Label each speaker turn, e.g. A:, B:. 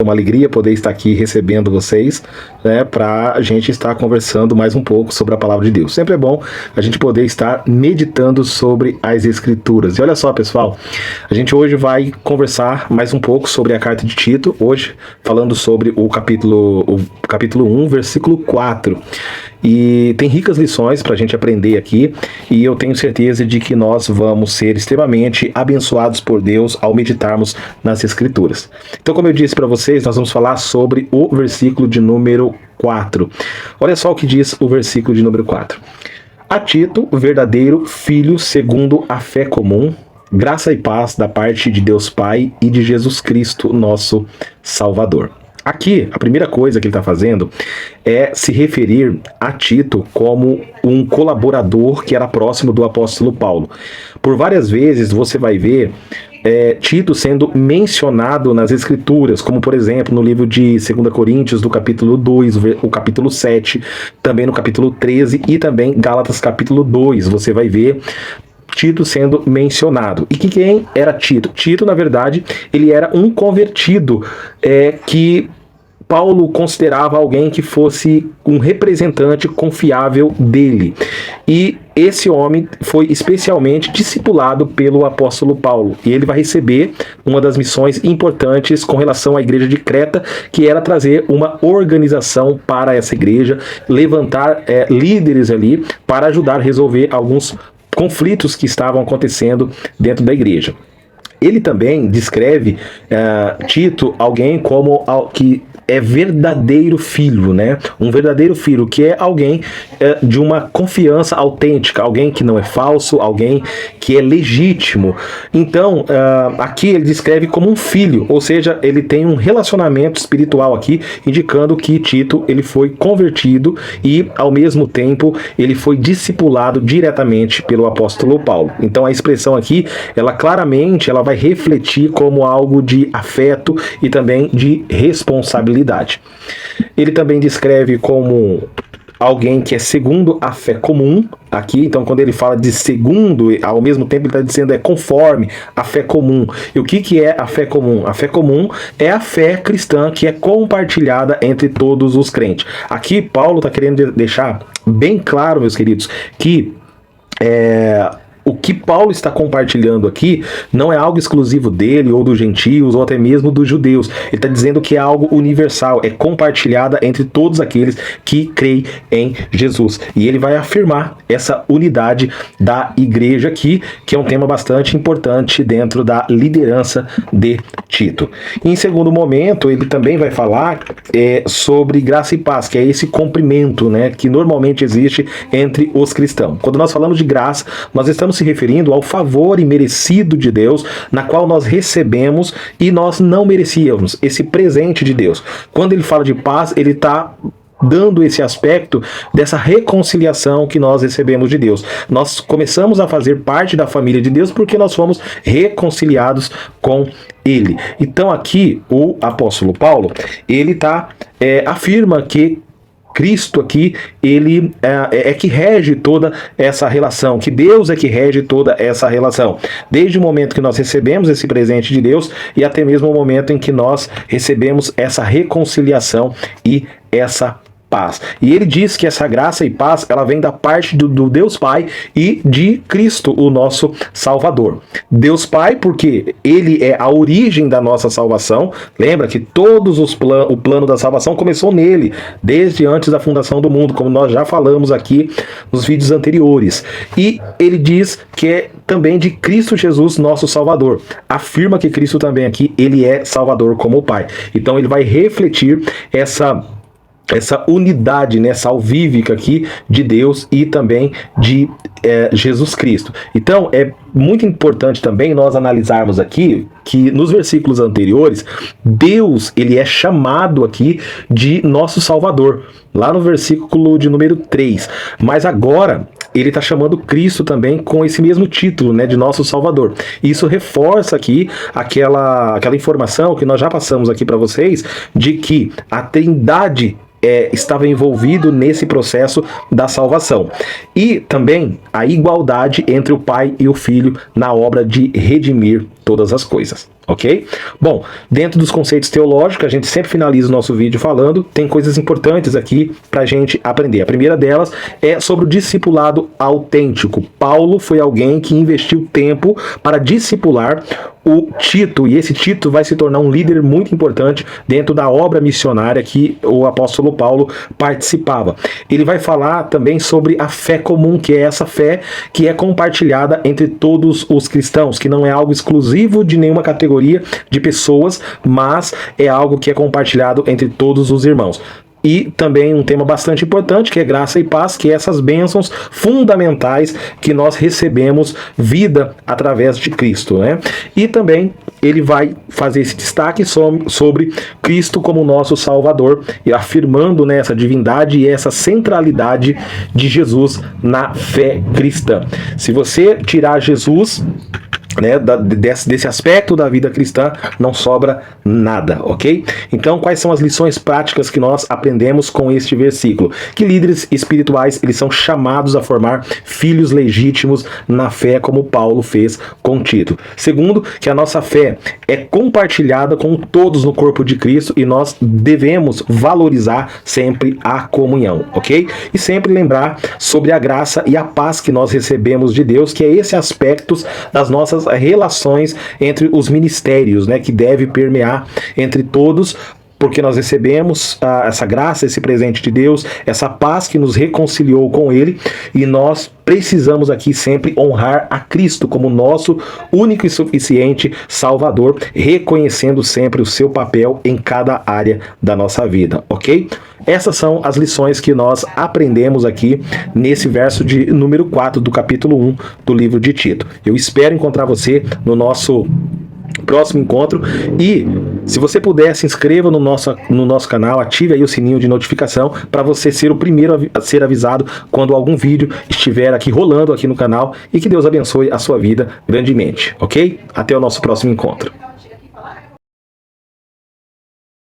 A: uma alegria poder estar aqui recebendo vocês, né, para a gente estar conversando mais um pouco sobre a palavra de Deus. Sempre é bom a gente poder estar meditando sobre as Escrituras. E olha só, pessoal, a gente hoje vai conversar mais um pouco sobre a carta de Tito, hoje falando sobre o capítulo 1, versículo 4. E tem ricas lições para a gente aprender aqui, e eu tenho certeza de que nós vamos ser extremamente abençoados por Deus ao meditarmos nas Escrituras. Então, como eu disse para vocês, nós vamos falar sobre o versículo de número 4. Olha só o que diz o versículo de número 4. A Tito, verdadeiro filho segundo a fé comum, graça e paz da parte de Deus Pai e de Jesus Cristo, nosso Salvador. Aqui, a primeira coisa que ele está fazendo é se referir a Tito como um colaborador que era próximo do apóstolo Paulo. Por várias vezes você vai ver Tito sendo mencionado nas Escrituras, como por exemplo no livro de 2 Coríntios, do capítulo 2, o capítulo 7, também no capítulo 13 e também Gálatas capítulo 2, você vai ver Tito sendo mencionado. E quem era Tito? Tito, na verdade, ele era um convertido que Paulo considerava alguém que fosse um representante confiável dele. E esse homem foi especialmente discipulado pelo apóstolo Paulo. E ele vai receber uma das missões importantes com relação à igreja de Creta, que era trazer uma organização para essa igreja, levantar líderes ali para ajudar a resolver alguns conflitos que estavam acontecendo dentro da igreja. Ele também descreve Tito alguém como que é verdadeiro filho, né? Um verdadeiro filho, que é alguém de uma confiança autêntica, alguém que não é falso, alguém que é legítimo. Então, aqui ele descreve como um filho, ou seja, ele tem um relacionamento espiritual aqui, indicando que Tito ele foi convertido e, ao mesmo tempo, ele foi discipulado diretamente pelo apóstolo Paulo. Então, a expressão aqui, ela claramente ela vai refletir como algo de afeto e também de responsabilidade. Ele também descreve como alguém que é segundo a fé comum aqui. Então, quando ele fala de segundo, ao mesmo tempo ele está dizendo conforme a fé comum. E o que é a fé comum? A fé comum é a fé cristã que é compartilhada entre todos os crentes. Aqui Paulo está querendo deixar bem claro, meus queridos, que o que Paulo está compartilhando aqui não é algo exclusivo dele, ou dos gentios, ou até mesmo dos judeus. Ele está dizendo que é algo universal, é compartilhada entre todos aqueles que creem em Jesus. E ele vai afirmar essa unidade da igreja aqui, que é um tema bastante importante dentro da liderança de Tito. E em segundo momento, ele também vai falar sobre graça e paz, que é esse cumprimento, né, que normalmente existe entre os cristãos. Quando nós falamos de graça, nós estamos se referindo ao favor imerecido de Deus, na qual nós recebemos e nós não merecíamos, esse presente de Deus. Quando ele fala de paz, ele está dando esse aspecto dessa reconciliação que nós recebemos de Deus. Nós começamos a fazer parte da família de Deus porque nós fomos reconciliados com Ele. Então aqui o apóstolo Paulo, ele afirma que Cristo aqui, ele é que rege toda essa relação, que Deus é que rege toda essa relação. Desde o momento que nós recebemos esse presente de Deus e até mesmo o momento em que nós recebemos essa reconciliação e essa paz. E ele diz que essa graça e paz, ela vem da parte do Deus Pai e de Cristo, o nosso Salvador. Deus Pai, porque ele é a origem da nossa salvação. Lembra que o plano da salvação começou nele, desde antes da fundação do mundo, como nós já falamos aqui nos vídeos anteriores. E ele diz que é também de Cristo Jesus, nosso Salvador. Afirma que Cristo também aqui, ele é Salvador como o Pai. Então ele vai refletir essa unidade, né, salvífica aqui de Deus e também de Jesus Cristo. Então é muito importante também nós analisarmos aqui que nos versículos anteriores, Deus ele é chamado aqui de nosso Salvador, lá no versículo de número 3. Mas agora ele está chamando Cristo também com esse mesmo título, né, de nosso Salvador. Isso reforça aqui aquela informação que nós já passamos aqui para vocês, de que a Trindade estava envolvido nesse processo da salvação. E também a igualdade entre o Pai e o Filho na obra de redimir todas as coisas, ok? Bom, dentro dos conceitos teológicos, a gente sempre finaliza o nosso vídeo falando, tem coisas importantes aqui para a gente aprender. A primeira delas é sobre o discipulado autêntico. Paulo foi alguém que investiu tempo para discipular o Tito, e esse Tito vai se tornar um líder muito importante dentro da obra missionária que o apóstolo Paulo participava. Ele vai falar também sobre a fé comum, que é essa fé que é compartilhada entre todos os cristãos, que não é algo exclusivo de nenhuma categoria de pessoas, mas é algo que é compartilhado entre todos os irmãos. E também um tema bastante importante, que é graça e paz, que é essas bênçãos fundamentais que nós recebemos vida através de Cristo, né? E também ele vai fazer esse destaque sobre Cristo como nosso Salvador, e afirmando, né, essa divindade e essa centralidade de Jesus na fé cristã. Se você tirar Jesus, né, desse aspecto da vida cristã, não sobra nada, ok? Então, quais são as lições práticas que nós aprendemos com este versículo? Que líderes espirituais, eles são chamados a formar filhos legítimos na fé, como Paulo fez com Tito. Segundo, que a nossa fé é compartilhada com todos no corpo de Cristo, e nós devemos valorizar sempre a comunhão, ok? E sempre lembrar sobre a graça e a paz que nós recebemos de Deus, que é esse aspecto das nossas relações entre os ministérios, né, que deve permear entre todos, porque nós recebemos essa graça, esse presente de Deus, essa paz que nos reconciliou com Ele, e nós precisamos aqui sempre honrar a Cristo como nosso único e suficiente Salvador, reconhecendo sempre o seu papel em cada área da nossa vida, ok? Essas são as lições que nós aprendemos aqui nesse verso de número 4 do capítulo 1 do livro de Tito. Eu espero encontrar você no nosso próximo encontro, e se você puder, se inscreva no nosso canal, ative aí o sininho de notificação para você ser o primeiro a ser avisado quando algum vídeo estiver aqui rolando aqui no canal, e que Deus abençoe a sua vida grandemente, ok? Até o nosso próximo encontro.